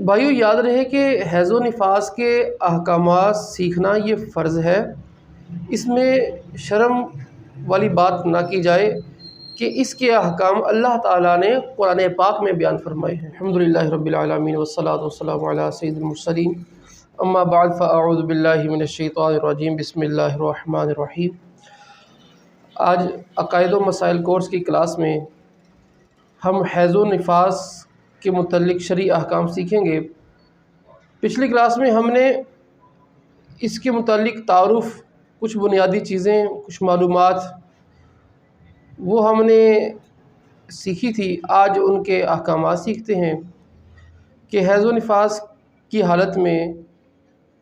بھائیو یاد رہے کہ حیض و نفاس کے احکامات سیکھنا یہ فرض ہے۔ اس میں شرم والی بات نہ کی جائے کہ اس کے احکام اللہ تعالیٰ نے قرآن پاک میں بیان فرمائے ہیں۔ الحمدللہ رب العالمین والصلاة والسلام علی سید المرسلین، اما بعد فاعوذ باللہ من الشیطان الرجیم، بسم اللہ الرحمن الرحیم۔ آج عقائد و مسائل کورس کی کلاس میں ہم حیض و نفاس کے متعلق شرعی احکام سیکھیں گے۔ پچھلی کلاس میں ہم نے اس کے متعلق تعارف، کچھ بنیادی چیزیں، کچھ معلومات وہ ہم نے سیکھی تھی۔ آج ان کے احکامات سیکھتے ہیں کہ حیض و نفاس کی حالت میں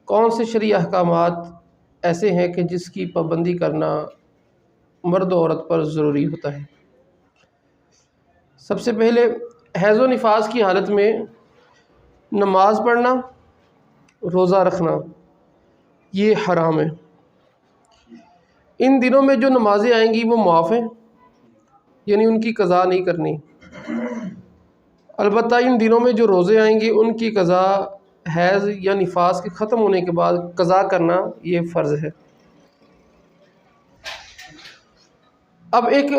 کون سے شرعی احکامات ایسے ہیں کہ جس کی پابندی کرنا مرد و عورت پر ضروری ہوتا ہے۔ سب سے پہلے حیض و نفاس کی حالت میں نماز پڑھنا، روزہ رکھنا یہ حرام ہے۔ ان دنوں میں جو نمازیں آئیں گی وہ معاف ہیں، یعنی ان کی قضا نہیں کرنی۔ البتہ ان دنوں میں جو روزے آئیں گے ان کی قضا حیض یا نفاس کے ختم ہونے کے بعد قضا کرنا یہ فرض ہے۔ اب ایک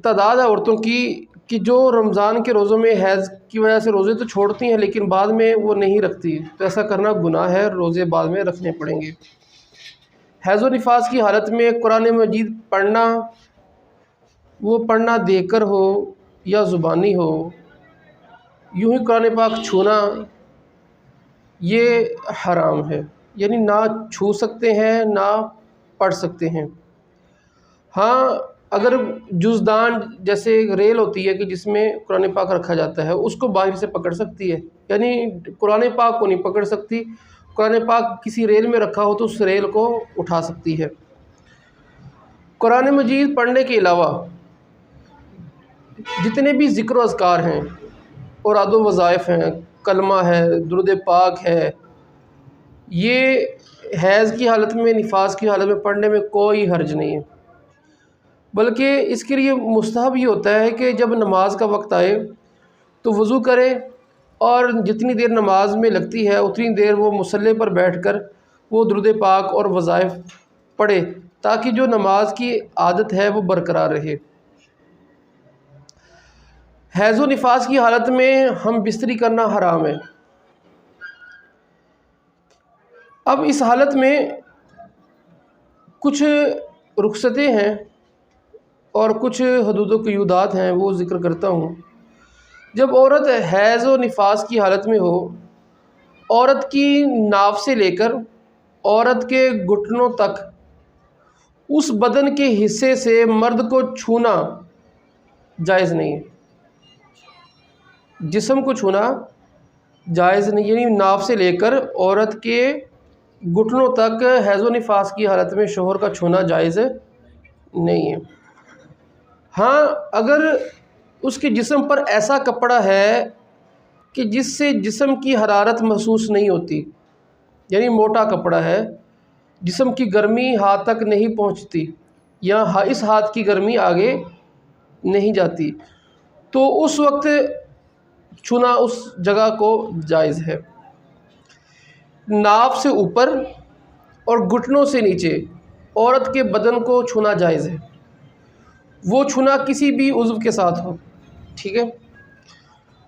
تعداد ہے عورتوں کی کہ جو رمضان کے روزوں میں حیض کی وجہ سے روزے تو چھوڑتی ہیں لیکن بعد میں وہ نہیں رکھتی، تو ایسا کرنا گناہ ہے، روزے بعد میں رکھنے پڑیں گے۔ حیض و نفاس کی حالت میں قرآن مجید پڑھنا، وہ پڑھنا دیکھ کر ہو یا زبانی ہو، یوں ہی قرآن پاک چھونا یہ حرام ہے، یعنی نہ چھو سکتے ہیں نہ پڑھ سکتے ہیں۔ ہاں اگر جزدان جیسے ریل ہوتی ہے کہ جس میں قرآن پاک رکھا جاتا ہے، اس کو باہر سے پکڑ سکتی ہے، یعنی قرآن پاک کو نہیں پکڑ سکتی۔ قرآن پاک کسی ریل میں رکھا ہو تو اس ریل کو اٹھا سکتی ہے۔ قرآن مجید پڑھنے کے علاوہ جتنے بھی ذکر و اذکار ہیں، اوراد و وظائف ہیں، کلمہ ہے، درود پاک ہے، یہ حیض کی حالت میں، نفاس کی حالت میں پڑھنے میں کوئی حرج نہیں ہے، بلکہ اس کے لیے مستحب یہ ہوتا ہے کہ جب نماز کا وقت آئے تو وضو کرے اور جتنی دیر نماز میں لگتی ہے اتنی دیر وہ مصلی پر بیٹھ کر وہ درود پاک اور وظائف پڑھے، تاکہ جو نماز کی عادت ہے وہ برقرار رہے۔ حیض و نفاس کی حالت میں ہم بستری کرنا حرام ہے۔ اب اس حالت میں کچھ رخصتیں ہیں اور کچھ حدود و قیودات ہیں، وہ ذکر کرتا ہوں۔ جب عورت حیض و نفاس کی حالت میں ہو، عورت کی ناف سے لے کر عورت کے گھٹنوں تک اس بدن کے حصے سے مرد کو چھونا جائز نہیں ہے۔ جسم کو چھونا جائز نہیں، یعنی ناف سے لے کر عورت کے گھٹنوں تک حیض و نفاس کی حالت میں شوہر کا چھونا جائز نہیں ہے۔ ہاں اگر اس کے جسم پر ایسا کپڑا ہے کہ جس سے جسم کی حرارت محسوس نہیں ہوتی، یعنی موٹا کپڑا ہے، جسم کی گرمی ہاتھ تک نہیں پہنچتی یا اس ہاتھ کی گرمی آگے نہیں جاتی، تو اس وقت چھونا اس جگہ کو جائز ہے۔ ناف سے اوپر اور گھٹنوں سے نیچے عورت کے بدن کو چھونا جائز ہے، وہ چھونا کسی بھی عضو کے ساتھ ہو، ٹھیک ہے،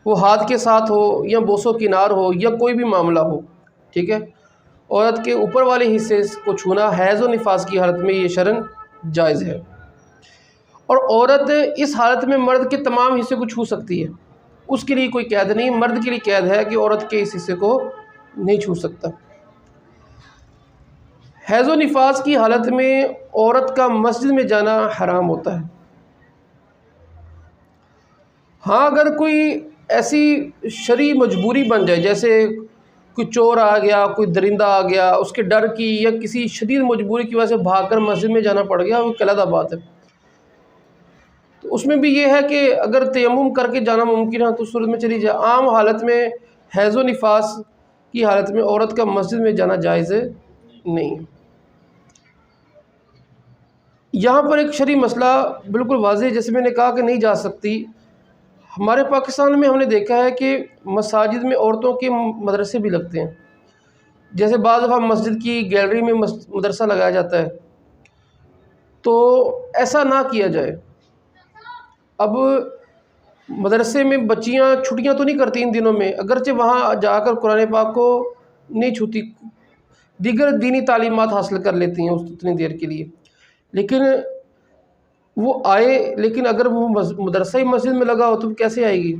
وہ ہاتھ کے ساتھ ہو یا بوس و کنار ہو یا کوئی بھی معاملہ ہو، ٹھیک ہے۔ عورت کے اوپر والے حصے کو چھونا حیض و نفاس کی حالت میں یہ شرعاً جائز ہے، اور عورت اس حالت میں مرد کے تمام حصے کو چھو سکتی ہے، اس کے لیے کوئی قید نہیں۔ مرد کے لیے قید ہے کہ عورت کے اس حصے کو نہیں چھو سکتا۔ حیض و نفاس کی حالت میں عورت کا مسجد میں جانا حرام ہوتا ہے۔ ہاں اگر کوئی ایسی شرعی مجبوری بن جائے، جیسے کوئی چور آ گیا، کوئی درندہ آ گیا، اس کے ڈر کی یا کسی شدید مجبوری کی وجہ سے بھاگ کر مسجد میں جانا پڑ گیا، وہ علیحدہ بات ہے۔ تو اس میں بھی یہ ہے کہ اگر تیمم کر کے جانا ممکن ہے تو اس صورت میں چلی جائے۔ عام حالت میں حیض و نفاس کی حالت میں عورت کا مسجد میں جانا جائز نہیں ہے۔ یہاں پر ایک شرعی مسئلہ بالکل واضح ہے، جیسے میں نے کہا کہ نہیں جا سکتی۔ ہمارے پاکستان میں ہم نے دیکھا ہے کہ مساجد میں عورتوں کے مدرسے بھی لگتے ہیں. جیسے بعض دفعہ مسجد کی گیلری میں مدرسہ لگایا جاتا ہے، تو ایسا نہ کیا جائے. اب مدرسے میں بچیاں چھٹیاں تو نہیں کرتی ان دنوں میں، اگرچہ وہاں جا کر قرآن پاک کو نہیں چھوتی، دیگر دینی تعلیمات حاصل کر لیتی ہیں اس اتنی دیر کے لیے، لیکن وہ آئے. لیکن اگر وہ مدرسہ ہی مسجد میں لگا ہو تو کیسے آئے گی؟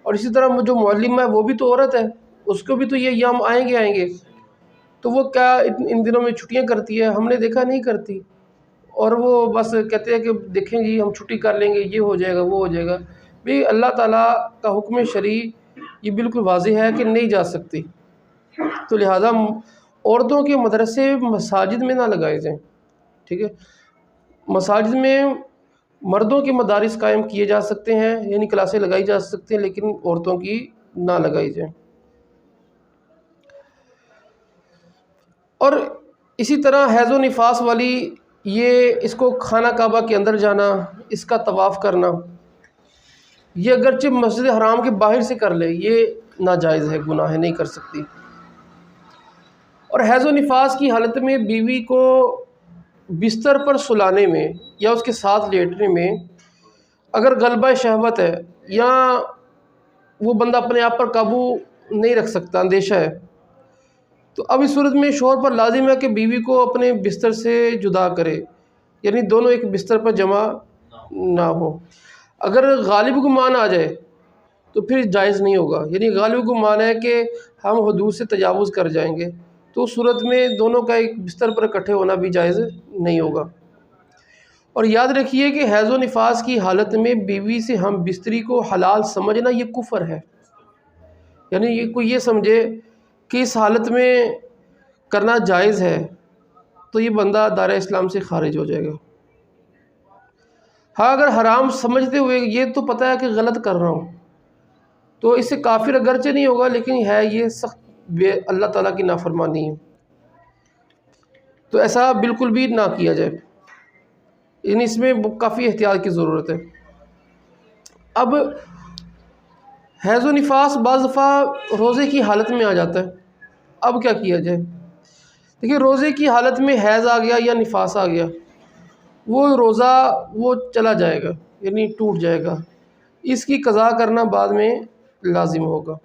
اور اسی طرح جو معلم ہے وہ بھی تو عورت ہے، اس کو بھی تو یہ ایام آئیں گے. تو وہ کیا ان دنوں میں چھٹیاں کرتی ہے؟ ہم نے دیکھا نہیں کرتی. اور وہ بس کہتے ہیں کہ دیکھیں جی ہم چھٹی کر لیں گے، یہ ہو جائے گا وہ ہو جائے گا. بھی اللہ تعالیٰ کا حکم شرعی یہ بالکل واضح ہے کہ نہیں جا سکتی. تو لہٰذا عورتوں کے مدرسے مساجد میں نہ لگائے جائیں. ٹھیک ہے، مساجد میں مردوں کے مدارس قائم کیے جا سکتے ہیں، یعنی کلاسیں لگائی جا سکتے ہیں، لیکن عورتوں کی نہ لگائی جائیں. اور اسی طرح حیض و نفاس والی اس کو خانہ کعبہ کے اندر جانا، اس کا طواف کرنا، یہ اگرچہ مسجد حرام کے باہر سے کر لے یہ ناجائز ہے، گناہ ہے، نہیں کر سکتی. اور حیض و نفاس کی حالت میں بیوی کو بستر پر سلانے میں یا اس کے ساتھ لیٹنے میں اگر غلبہ شہوت ہے یا وہ بندہ اپنے آپ پر قابو نہیں رکھ سکتا، اندیشہ ہے، تو اب اس صورت میں شوہر پر لازم ہے کہ بیوی کو اپنے بستر سے جدا کرے، یعنی دونوں ایک بستر پر جمع نہ ہو. اگر غالب گمان آ جائے تو پھر جائز نہیں ہوگا، یعنی غالب گمان ہے کہ ہم حدود سے تجاوز کر جائیں گے، تو اس صورت میں دونوں کا ایک بستر پر اکٹھے ہونا بھی جائز نہیں ہوگا. اور یاد رکھیے کہ حیض و نفاس کی حالت میں بیوی سے ہم بستری کو حلال سمجھنا یہ کفر ہے. یعنی یہ کوئی یہ سمجھے کہ اس حالت میں کرنا جائز ہے تو یہ بندہ دار اسلام سے خارج ہو جائے گا. ہاں اگر حرام سمجھتے ہوئے یہ تو پتہ ہے کہ غلط کر رہا ہوں تو اس سے کافر اگرچہ نہیں ہوگا، لیکن ہے یہ سخت اللہ تعالیٰ کی نافرمانی ہے. تو ایسا بالکل بھی نہ کیا جائے، یعنی اس میں کافی احتیاط کی ضرورت ہے. اب حیض و نفاس بعض دفعہ روزے کی حالت میں آ جاتا ہے، اب کیا کیا جائے؟ دیکھیے روزے کی حالت میں حیض آ گیا یا نفاس آ گیا، وہ روزہ وہ چلا جائے گا، یعنی ٹوٹ جائے گا، اس کی قضا کرنا بعد میں لازم ہوگا.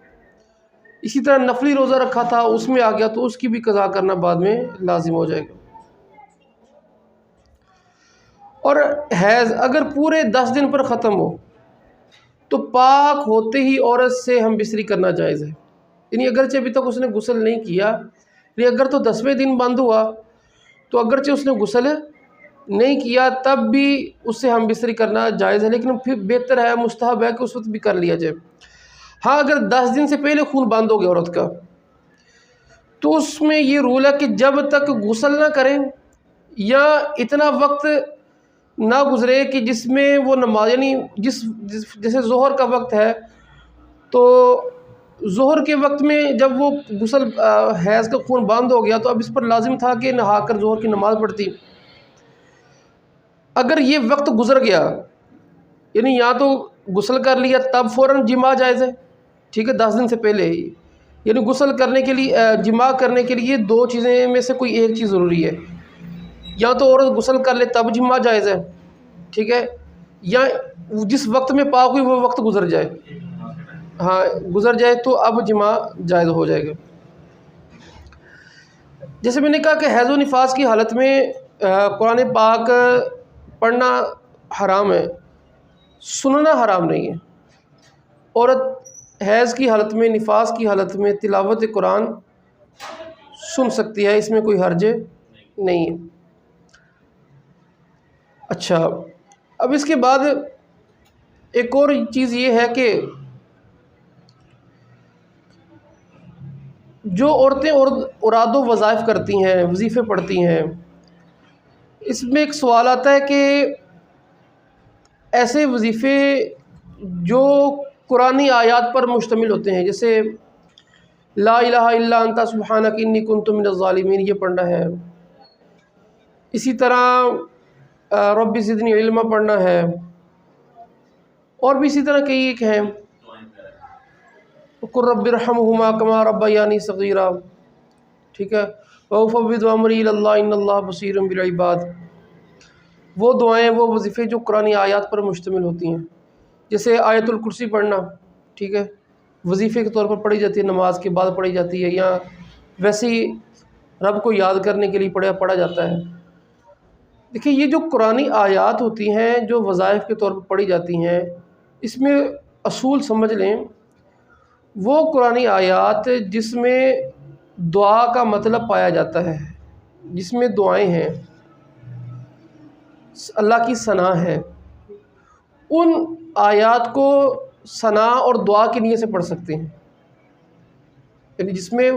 اسی طرح نفلی روزہ رکھا تھا اس میں آ گیا تو اس کی بھی قضا کرنا بعد میں لازم ہو جائے گا. اور حیض اگر پورے 10 دن پر ختم ہو تو پاک ہوتے ہی عورت سے ہم بستری کرنا جائز ہے، یعنی اگرچہ ابھی تک اس نے غسل نہیں کیا، لیکن اگر تو 10ویں دن بند ہوا تو اگرچہ اس نے غسل نہیں کیا تب بھی اس سے ہم بستری کرنا جائز ہے، لیکن پھر بہتر ہے، مستحب ہے کہ اس وقت بھی کر لیا جائے. ہاں اگر 10 دن سے پہلے خون بند ہو گیا عورت کا تو اس میں یہ رول ہے کہ جب تک غسل نہ کریں یا اتنا وقت نہ گزرے کہ جس میں وہ نماز، یعنی جیسے ظہر کا وقت ہے تو ظہر کے وقت میں جب وہ غسل حیض کا خون بند ہو گیا تو اب اس پر لازم تھا کہ نہا کر ظہر کی نماز پڑھتی. اگر یہ وقت گزر گیا، یعنی یا تو غسل کر لیا تب فوراً جماع جائز ہے، ٹھیک ہے، 10 دن سے پہلے ہی، یعنی غسل کرنے کے لیے جماع کرنے کے لیے 2 چیزیں میں سے کوئی ایک چیز ضروری ہے، یا تو عورت غسل کر لے تب جماع جائز ہے، ٹھیک ہے، یا جس وقت میں پاک ہوئی وہ وقت گزر جائے، ہاں گزر جائے تو اب جماع جائز ہو جائے گا. جیسے میں نے کہا کہ حیض و نفاس کی حالت میں قرآن پاک پڑھنا حرام ہے، سننا حرام نہیں ہے. عورت حیض کی حالت میں، نفاس کی حالت میں تلاوت قرآن سن سکتی ہے، اس میں کوئی حرج نہیں ہے. اچھا، اب اس کے بعد ایک اور چیز یہ ہے کہ جو عورتیں اوراد و وظائف کرتی ہیں، وظیفے پڑھتی ہیں، اس میں ایک سوال آتا ہے کہ ایسے وظیفے جو قرآنی آیات پر مشتمل ہوتے ہیں، جیسے لا الہ الا انت سبحانک انی کنت من الظالمین، یہ پڑھنا ہے. اسی طرح رب زدنی علما پڑھنا ہے. اور بھی اسی طرح کئی ایک ہیں، قُل رَبِّ ارْحَمْهُمَا كَمَا رَبَّيَانِي صَغِيرًا، ٹھیک ہے، وَأُفَوِّضُ أَمْرِي إِلَى اللَّهِ إِنَّ اللَّهَ بَصِيرٌ بِالْعِبَادِ۔ وہ دعائیں، وہ وظیفے جو قرآن آیات پر مشتمل ہوتی ہیں، جیسے آیت الکرسی پڑھنا، ٹھیک ہے، وظیفے کے طور پر پڑھی جاتی ہے، نماز کے بعد پڑھی جاتی ہے، یا ویسے ہی رب کو یاد کرنے کے لیے پڑھا جاتا ہے۔ دیکھیں یہ جو قرآنی آیات ہوتی ہیں جو وظائف کے طور پر پڑھی جاتی ہیں، اس میں اصول سمجھ لیں، وہ قرآنی آیات جس میں دعا کا مطلب پایا جاتا ہے، جس میں دعائیں ہیں، اللہ کی ثنا ہے، ان آیات کو ثنا اور دعا کی نیت سے پڑھ سکتے ہیں، یعنی جس میں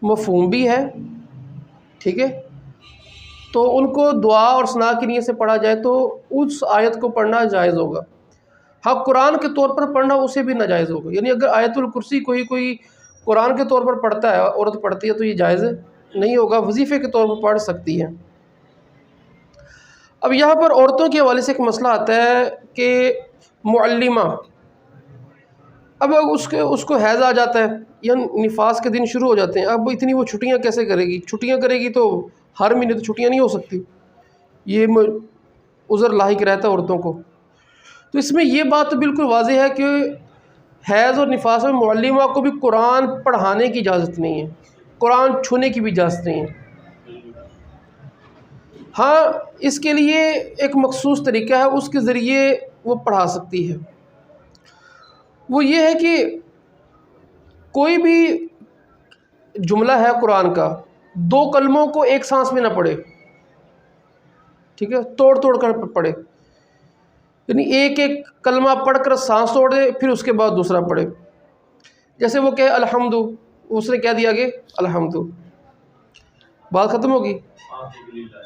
مفہوم بھی ہے، ٹھیک ہے، تو ان کو دعا اور ثنا کی نیت سے پڑھا جائے تو اس آیت کو پڑھنا جائز ہوگا۔ ہاں قرآن کے طور پر پڑھنا اسے بھی ناجائز ہوگا، یعنی اگر آیت الکرسی کوئی قرآن کے طور پر پڑھتا ہے، عورت پڑھتی ہے، تو یہ جائز نہیں ہوگا، وظیفے کے طور پر پڑھ سکتی ہے۔ اب یہاں پر عورتوں کے حوالے سے ایک مسئلہ آتا ہے کہ معلمہ، اب اس کو حیض آ جاتا ہے یا نفاس کے دن شروع ہو جاتے ہیں، اب اتنی وہ چھٹیاں کیسے کرے گی؟ چھٹیاں کرے گی تو ہر مہینے تو چھٹیاں نہیں ہو سکتی، یہ عذر لاحق رہتا ہے عورتوں کو۔ تو اس میں یہ بات تو بالکل واضح ہے کہ حیض اور نفاس میں معلمہ کو بھی قرآن پڑھانے کی اجازت نہیں ہے، قرآن چھونے کی بھی اجازت نہیں ہے۔ ہاں اس کے لیے ایک مخصوص طریقہ ہے، اس کے ذریعے وہ پڑھا سکتی ہے، وہ یہ ہے کہ کوئی بھی جملہ ہے قرآن کا، 2 کلموں کو ایک سانس میں نہ پڑھے، ٹھیک ہے، توڑ کر پڑھے، یعنی ایک کلمہ پڑھ کر سانس توڑ دے، پھر اس کے بعد دوسرا پڑھے۔ جیسے وہ کہے الحمد، اس نے کہہ دیا کہ الحمد، بات ختم ہوگی،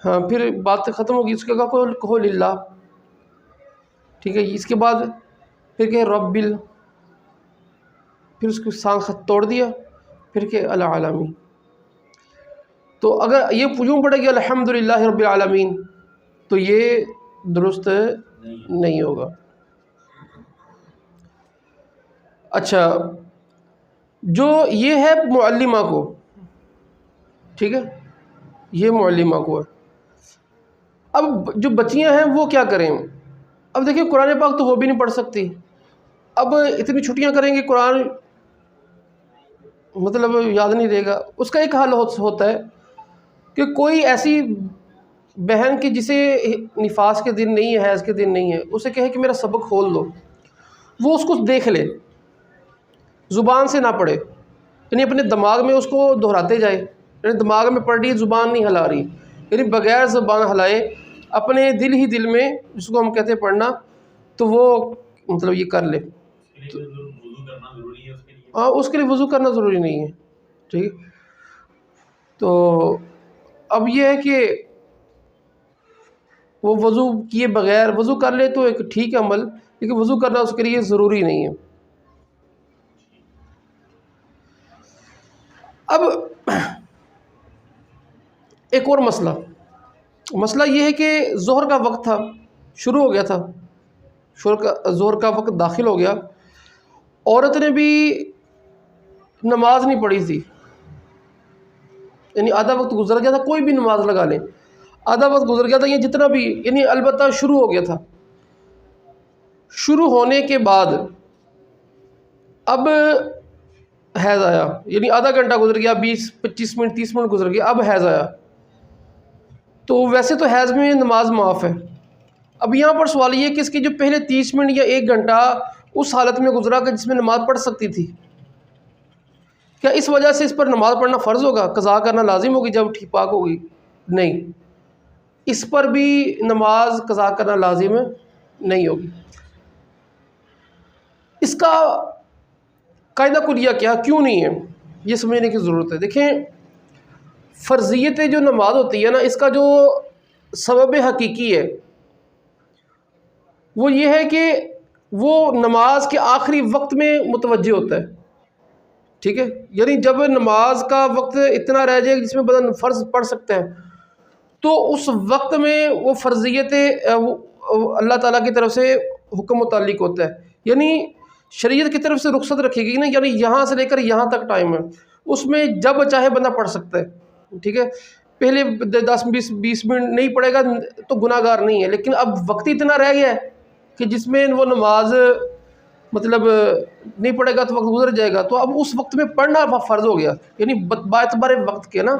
ہاں پھر بات ختم ہوگی، اس کے بعد کہو للہ، ٹھیک ہے، اس کے بعد پھر کہ رب پھر اس کو سانس توڑ دیا، پھر کہ العالمین۔ تو اگر یہ یوں پڑھے گی الحمدللہ رب العالمین تو یہ درست نہیں ہوگا۔ اچھا، جو یہ ہے معلمہ کو، ٹھیک ہے، یہ معلمہ کو ہے۔ اب جو بچیاں ہیں وہ کیا کریں؟ اب دیکھیں قرآن پاک تو وہ بھی نہیں پڑھ سکتی، اب اتنی چھٹیاں کریں گے قرآن مطلب یاد نہیں رہے گا۔ اس کا ایک حل ہوتا ہے کہ کوئی ایسی بہن کی جسے نفاس کے دن نہیں ہے، حیض کے دن نہیں ہے، اسے کہے کہ میرا سبق کھول دو، وہ اس کو دیکھ لے، زبان سے نہ پڑھے، یعنی اپنے دماغ میں اس کو دہراتے جائے، یعنی دماغ میں پڑھ رہی زبان نہیں ہلا رہی، یعنی بغیر زبان ہلائے اپنے دل میں، جس کو ہم کہتے ہیں پڑھنا، تو وہ مطلب یہ کر لے۔ ہاں اس کے لیے وضو کرنا ضروری نہیں ہے، ٹھیک۔ تو اب یہ ہے کہ وہ وضو کیے بغیر وضو کر لے تو ایک ٹھیک ہے عمل، لیکن وضو کرنا اس کے لیے ضروری نہیں ہے۔ اب ایک اور مسئلہ یہ ہے کہ ظہر کا وقت تھا، شروع ہو گیا تھا، ظہر کا وقت داخل ہو گیا، عورت نے بھی نماز نہیں پڑھی تھی، یعنی آدھا وقت گزر گیا تھا، کوئی بھی نماز لگا لیں، آدھا وقت گزر گیا تھا، یہ جتنا بھی، یعنی البتہ شروع ہو گیا تھا۔ شروع ہونے کے بعد اب حیض آیا، یعنی آدھا گھنٹہ گزر گیا، 20-25 منٹ 30 منٹ گزر گیا، اب حیض آیا، تو ویسے تو حیض میں نماز معاف ہے۔ اب یہاں پر سوال یہ ہے کہ اس کے جو پہلے 30 منٹ یا 1 گھنٹہ اس حالت میں گزرا کہ جس میں نماز پڑھ سکتی تھی، کیا اس وجہ سے اس پر نماز پڑھنا فرض ہوگا، قضا کرنا لازم ہوگی جب ٹھیک پاک ہوگی؟ نہیں، اس پر بھی نماز قضا کرنا لازم نہیں ہوگی۔ اس کا قاعدہ کلیہ کیا، کیوں نہیں ہے، یہ سمجھنے کی ضرورت ہے۔ دیکھیں فرضیت جو نماز ہوتی ہے نا، اس کا جو سبب حقیقی ہے وہ یہ ہے کہ وہ نماز کے آخری وقت میں متوجہ ہوتا ہے، ٹھیک ہے، یعنی جب نماز کا وقت اتنا رہ جائے جس میں بندہ فرض پڑھ سکتا ہے، تو اس وقت میں وہ فرضیت اللہ تعالیٰ کی طرف سے حکم متعلق ہوتا ہے یعنی شریعت کی طرف سے رخصت رکھے گی نا، یعنی یہاں سے لے کر یہاں تک ٹائم ہے، اس میں جب چاہے بندہ پڑھ سکتا ہے، ٹھیک ہے. پہلے 10-20 منٹ نہیں پڑھے گا تو گناہ گار نہیں ہے، لیکن اب وقت اتنا رہ گیا ہے کہ جس میں وہ نماز مطلب نہیں پڑھے گا تو وقت گزر جائے گا، تو اب اس وقت میں پڑھنا فرض ہو گیا، یعنی باعتبار وقت کے نا.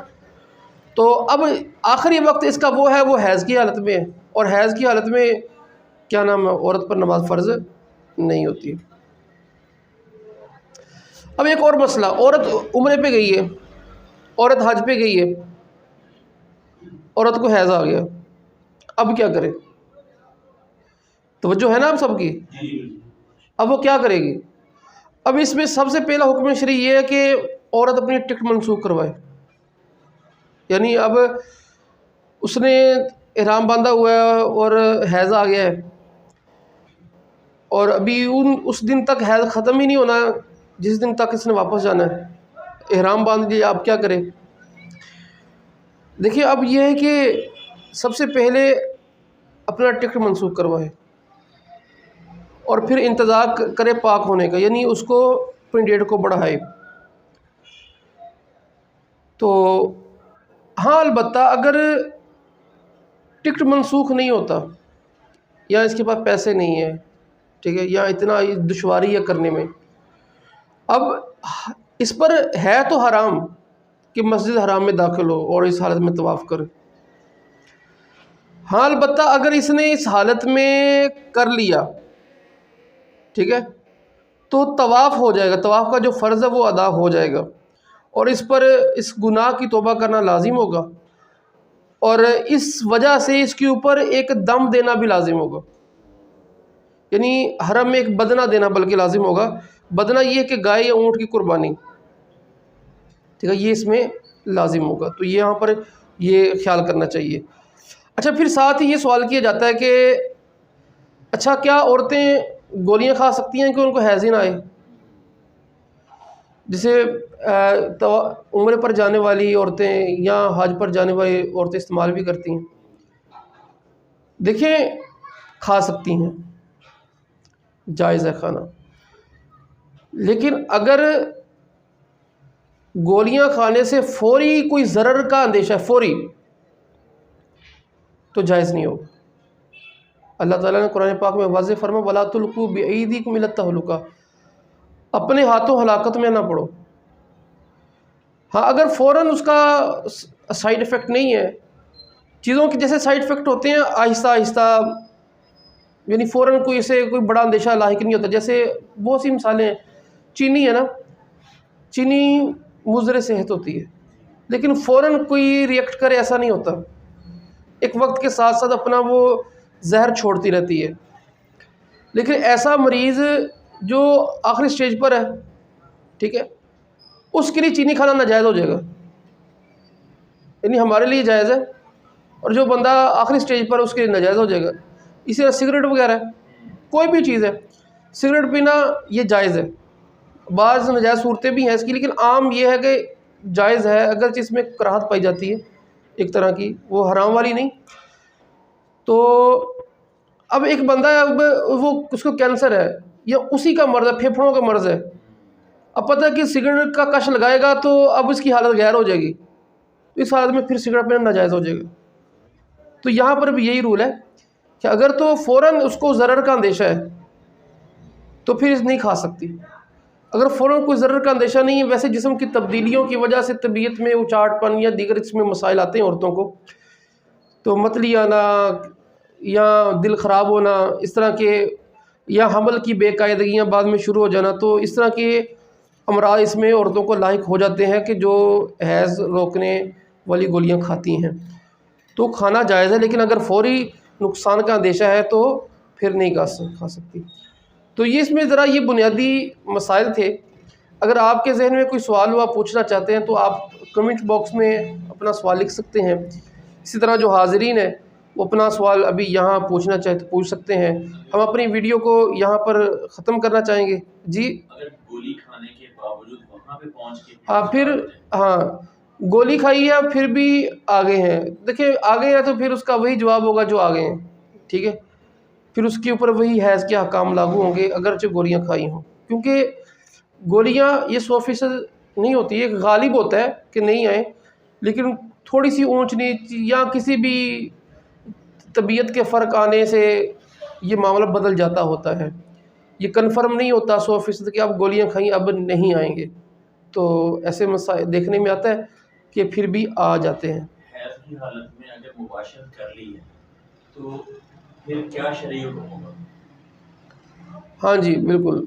تو اب آخری وقت اس کا وہ ہے، وہ حیض کی حالت میں ہے، اور حیض کی حالت میں کیا نام ہے، عورت پر نماز فرض نہیں ہوتی. اب ایک اور مسئلہ، عورت عمرے پہ گئی ہے، عورت حج پہ گئی ہے، عورت کو حیض آ گیا، اب کیا کرے؟ توجہ ہے نا اب سب کی؟ اب وہ کیا کرے گی؟ اب اس میں سب سے پہلا حکم شرعی یہ ہے کہ عورت اپنی ٹکٹ منسوخ کروائے. یعنی اب اس نے احرام باندھا ہوا ہے اور حیض آ گیا ہے، اور ابھی اس دن تک حیض ختم ہی نہیں ہونا جس دن تک اس نے واپس جانا ہے، احرام باندھ لیا، اب کیا کرے؟ دیکھیے اب یہ ہے کہ سب سے پہلے اپنا ٹکٹ منسوخ کروائے اور پھر انتظار کرے پاک ہونے کا، یعنی اس کو اپنی ڈیٹ کو بڑھائے. تو ہاں البتہ اگر ٹکٹ منسوخ نہیں ہوتا یا اس کے پاس پیسے نہیں ہیں، ٹھیک ہے، یا اتنا دشواری ہے کرنے میں، اب اس پر ہے تو حرام کہ مسجد حرام میں داخل ہو اور اس حالت میں طواف کرے. ہاں البتہ اگر اس نے اس حالت میں کر لیا، ٹھیک ہے، تو طواف ہو جائے گا، طواف کا جو فرض ہے وہ ادا ہو جائے گا، اور اس پر اس گناہ کی توبہ کرنا لازم ہوگا، اور اس وجہ سے اس کے اوپر ایک دم دینا بھی لازم ہوگا، یعنی حرم میں ایک بدنہ دینا بلکہ لازم ہوگا. بدنہ یہ کہ گائے یا اونٹ کی قربانی، ٹھیک ہے، یہ اس میں لازم ہوگا. تو یہاں پر یہ خیال کرنا چاہیے. اچھا پھر ساتھ ہی یہ سوال کیا جاتا ہے کہ اچھا کیا عورتیں گولیاں کھا سکتی ہیں کہ ان کو حیض ہی نہ آئے؟ جسے عمرے پر جانے والی عورتیں یا حج پر جانے والی عورتیں استعمال بھی کرتی ہیں. دیکھیں کھا سکتی ہیں، جائز ہے کھانا، لیکن اگر گولیاں کھانے سے فوری کوئی ضرر کا اندیشہ ہے، فوری، تو جائز نہیں ہوگا. اللہ تعالیٰ نے قرآن پاک میں واضح فرمایا وَلَا تُلْقُوا بِأَيْدِيكُمْ إِلَى التَّهْلُكَةِ، اپنے ہاتھوں ہلاکت میں نہ پڑو. ہاں اگر فوراً اس کا سائیڈ افیکٹ نہیں ہے، چیزوں کے جیسے سائیڈ افیکٹ ہوتے ہیں آہستہ آہستہ، یعنی فوراً کوئی اسے کوئی بڑا اندیشہ لاحق نہیں ہوتا. جیسے بہت سی مثالیں ہیں، چینی ہے نا، چینی مضر صحت ہوتی ہے، لیکن فوراً کوئی ریئیکٹ کرے ایسا نہیں ہوتا، ایک وقت کے ساتھ ساتھ اپنا وہ زہر چھوڑتی رہتی ہے. لیکن ایسا مریض جو آخری سٹیج پر ہے، ٹھیک ہے، اس کے لیے چینی کھانا ناجائز ہو جائے گا، یعنی ہمارے لیے جائز ہے اور جو بندہ آخری سٹیج پر اس کے لیے ناجائز ہو جائے گا. اسی طرح سگریٹ وغیرہ ہے، کوئی بھی چیز ہے، سگریٹ پینا یہ جائز ہے، بعض ناجائز صورتیں بھی ہیں اس کی، لیکن عام یہ ہے کہ جائز ہے، اگرچہ اس میں کراہت پائی جاتی ہے ایک طرح کی، وہ حرام والی نہیں. تو اب ایک بندہ ہے، اب وہ اس کو کینسر ہے یا اسی کا مرض ہے، پھیپھڑوں کا مرض ہے، اب پتہ ہے کہ سگریٹ کا کش لگائے گا تو اب اس کی حالت غیر ہو جائے گی، اس حالت میں پھر سگریٹ پینا ناجائز ہو جائے گا. تو یہاں پر بھی یہی رول ہے کہ اگر تو فوراً اس کو ضرر کا اندیشہ ہے تو پھر اس نہیں کھا سکتی. اگر فوراً کوئی ضرر کا اندیشہ نہیں ہے، ویسے جسم کی تبدیلیوں کی وجہ سے طبیعت میں اچاٹ پن یا دیگر اس میں مسائل آتے ہیں عورتوں کو، تو متلی آنا یا دل خراب ہونا اس طرح کے، یا حمل کی بے قاعدگیاں بعد میں شروع ہو جانا، تو اس طرح کے امراض اس میں عورتوں کو لاحق ہو جاتے ہیں کہ جو حیض روکنے والی گولیاں کھاتی ہیں. تو کھانا جائز ہے، لیکن اگر فوری نقصان کا اندیشہ ہے تو پھر نہیں کھا سکتی. تو یہ اس میں ذرا یہ بنیادی مسائل تھے. اگر آپ کے ذہن میں کوئی سوال ہو آپ پوچھنا چاہتے ہیں تو آپ کمنٹ باکس میں اپنا سوال لکھ سکتے ہیں. اسی طرح جو حاضرین ہیں وہ اپنا سوال ابھی یہاں پوچھنا چاہے تو پوچھ سکتے ہیں. ہم اپنی ویڈیو کو یہاں پر ختم کرنا چاہیں گے. جی اگر گولی کھانے کے باوجود وہاں پہ پہنچ کے ہاں پھر ہاں گولی کھائی ہے پھر بھی آگے ہیں، دیکھیں آگے ہیں تو پھر اس کا وہی جواب ہوگا جو آگے ہیں، ٹھیک ہے. پھر اس کے اوپر وہی حیض کے احکام لاگو ہوں گے اگرچہ گولیاں کھائی ہوں، کیونکہ گولیاں یہ 100% نہیں ہوتی ہے، غالب ہوتا ہے کہ نہیں آئیں، لیکن تھوڑی سی اونچ نیچ یا کسی بھی طبیعت کے فرق آنے سے یہ معاملہ بدل جاتا ہوتا ہے، یہ کنفرم نہیں ہوتا 100% کہ آپ گولیاں کھائیں اب نہیں آئیں گے، تو ایسے مسائل دیکھنے میں آتا ہے کہ پھر بھی آ جاتے ہیں۔ حیض کی حالت میں اگر مباشرت کر لی ہے تو پھر کیا شرعی حکم ہوگا؟ ہاں جی بالکل،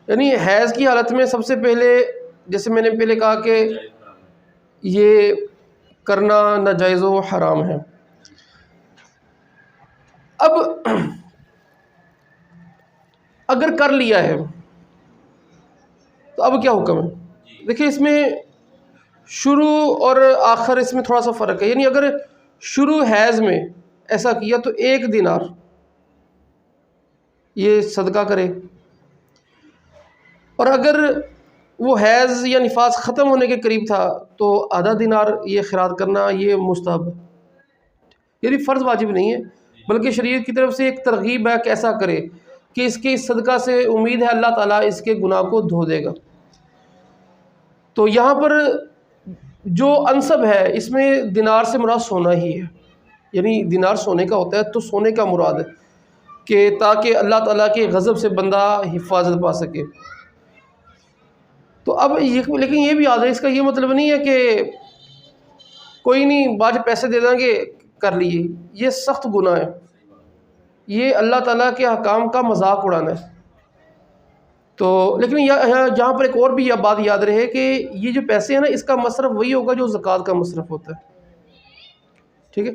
یعنی حیض کی حالت میں سب سے پہلے جیسے میں نے پہلے کہا کہ جائز حرام ہے۔ یہ کرنا ناجائز و حرام ہے۔ اب اگر کر لیا ہے تو اب کیا حکم ہے؟ جی دیکھیں اس میں شروع اور آخر اس میں تھوڑا سا فرق ہے، یعنی اگر شروع حیض میں ایسا کیا تو 1 دینار یہ صدقہ کرے، اور اگر وہ حیض یا نفاس ختم ہونے کے قریب تھا تو آدھا دینار یہ خیرات کرنا یہ مستحب ہے، یعنی فرض واجب نہیں ہے، بلکہ شریعت کی طرف سے ایک ترغیب ہے کہ ایسا کرے کہ اس کے اس صدقہ سے امید ہے اللہ تعالیٰ اس کے گناہ کو دھو دے گا۔ تو یہاں پر جو انسب ہے اس میں دینار سے مراد سونا ہی ہے، یعنی دینار سونے کا ہوتا ہے تو سونے کا مراد ہے کہ تاکہ اللہ تعالیٰ کے غضب سے بندہ حفاظت پا سکے۔ تو اب لیکن یہ بھی یاد ہے، اس کا یہ مطلب نہیں ہے کہ کوئی نہیں بعد پیسے دے دیں گے کر لیے، یہ سخت گناہ ہے، یہ اللہ تعالیٰ کے احکام کا مذاق اڑانا ہے۔ تو لیکن جہاں پر ایک اور بھی یہ بات یاد رہے کہ یہ جو پیسے ہیں نا اس کا مصرف وہی ہوگا جو زکوٰۃ کا مصرف ہوتا ہے، ٹھیک ہے،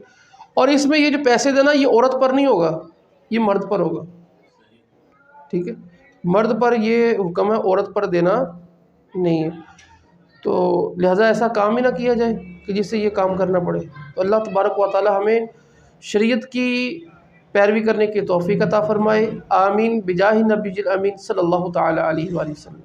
اور اس میں یہ جو پیسے دینا یہ عورت پر نہیں ہوگا، یہ مرد پر ہوگا، ٹھیک ہے، مرد پر یہ حکم ہے، عورت پر دینا نہیں ہے، تو لہٰذا ایسا کام ہی نہ کیا جائے کہ جس سے یہ کام کرنا پڑے۔ تو اللہ تبارک و تعالی ہمیں شریعت کی پیروی کرنے کی توفیق عطا فرمائے، آمین، بجاہ نبی الامین صلی اللہ تعالی علیہ وآلہ وسلم۔